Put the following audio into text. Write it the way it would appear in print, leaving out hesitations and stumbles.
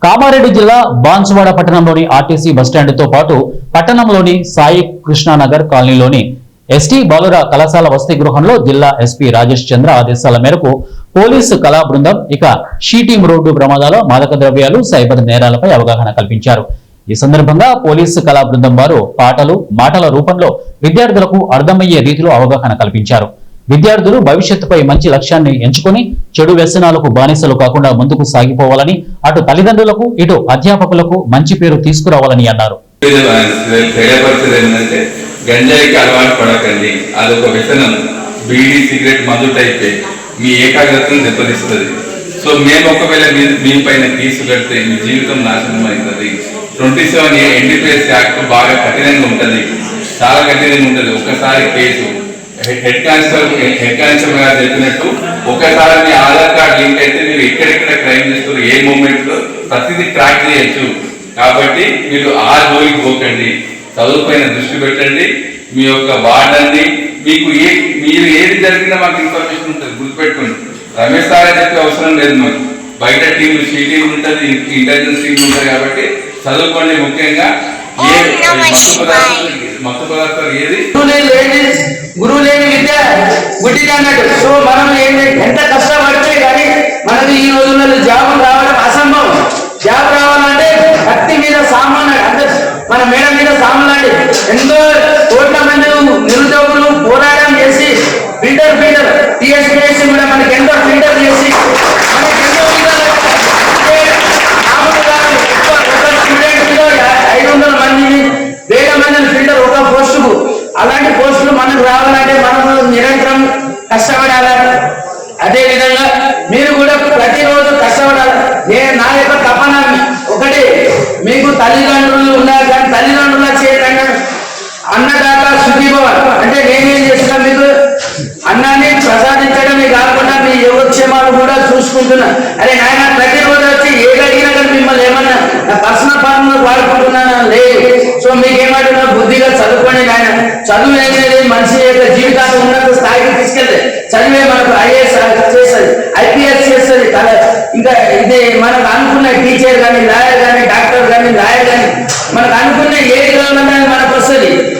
కామారెడ్డి జిల్లా బాన్సువాడ పట్టణంలోని ఆర్టీసీ బస్టాండ్తో పాటు పట్టణంలోని సాయి కృష్ణానగర్ కాలనీలోని ఎస్టీ బాలుర కళాశాల వసతి గృహంలో జిల్లా ఎస్పీ రాజేష్ చంద్ర ఆదేశాల మేరకు పోలీసు కళా బృందం షీటింగ్ రోడ్డు ప్రమాదాలు మాదక ద్రవ్యాలు సైబర్ నేరాలపై అవగాహన కల్పించారు। ఈ సందర్భంగా పోలీసు కళా బృందం వారు పాటలు మాటల రూపంలో విద్యార్థులకు అర్థమయ్యే రీతిలో అవగాహన కల్పించారు। విద్యార్థులు భవిష్యత్తుపై మంచి లక్ష్యాన్ని ఎంచుకొని చెడు వ్యసనాలకు బానిసలు కాకుండా ముందుకు సాగిపోవాలని అటు తల్లిదండ్రులకు ఇటు అధ్యాపకులకు మంచి పేరు తీసుకురావాలని అన్నారు। గంజాయికి అలవాటు పడకండి, అదొక వ్యసనం, బీడీ సిగరెట్ మందు టైపే మీ ఏకాగ్రతను దెబ్బతీస్తుంది। సో మేము ఒకవేళ మీ పైన కేసు కడితే మీ జీవితం నాశనం అవుతుంది। 27 ఎన్డీపీఎస్ యాక్ట్ బాగా కఠినంగా ఉంటుంది, చాలా కఠినంగా ఉంటుంది। ఒకసారి కేసు హెడ్ కానిస్టేబుల్ గారు చెప్పినట్టు ఒకసారి మీ ఆధార్ కార్డు లింక్ అయితే మీరు ఎక్కడెక్కడ క్రైమ్ చేస్తారు, ఏ మూమెంట్ లో ప్రతిదీ ట్రాక్ చేయొచ్చు। కాబట్టి మీరు ఆ జోలికి పోకండి, చదువుపైన దృష్టి పెట్టండి। మీ యొక్క వార్డన్ని మీరు ఏది జరిగినా మాకు ఇన్ఫర్మేషన్ ఉంటుంది, గుర్తుపెట్టుకోండి। రమేష్ సార్ చెప్పే అవసరం లేదు, మాకు బయట టీంలు షీ టీం ఉంటుంది, ఇంటెలిజెన్స్ టీం ఉంటుంది। కాబట్టి చదువుకోండి। ముఖ్యంగా మత్తు పదార్థాలు ఏది గురువు లేని విద్య గుడ్డిగా అన్నట్టు। సో మనం ఎంత కష్టపడితే కానీ మనకి ఈ రోజుల్లో జాబ్ రావడం అసంభవం। జాబ్ రావాలంటే కత్తి మీద సామాన్ అంటే మన మేడ మీద సామాన్ లాంటి ఎంతో కోట్ల మంది నిరుద్యోగులు పోరాటం చేసి ఫిల్టర్ టీఎస్పీఎస్సీ కూడా మనకి ఎంతో ఫిల్టర్ చేసి మనకి ఎంతో స్టూడెంట్ 500 మందిని 1000 మందిని ఫిల్టర్ ఒక పోస్టుకు, అలాంటి పోస్టులు మనకు రావాలంటే మనము నిరంతరం కష్టపడాలి। అదే విధంగా మీరు కూడా ప్రతిరోజు కష్టపడాలి। నా యొక్క తపన ఒకటి, మీకు తల్లిదండ్రులు ఉన్నారు కానీ తల్లిదండ్రుల చేత అన్నదాత సుఖీభవ అంటే నేనేం చేస్తున్నా, మీకు అన్నాన్ని ప్రసాదించడమే కాకుండా మీ యోగక్షేమాలు కూడా చూసుకుంటున్నా। అరే నాయన ప్రతిరోజు వచ్చి ఏదడిగినా కానీ మిమ్మల్ని ఏమన్నా నా పర్సనల్ పనులు వాడుకుంటున్నాను లేదు। సో మీకేమంటున్నా బుద్ధిగా చదువుకోండి నాయన। చదువు అనేది మనిషి యొక్క జీవితాన్ని ఉన్నత స్థాయికి తీసుకెళ్తే చదివే మనకు ఐఏఎస్ చేస్తుంది, ఐపీఎస్ చేస్తుంది, ఇంకా ఇది మనకు అనుకున్న టీచర్ కానీ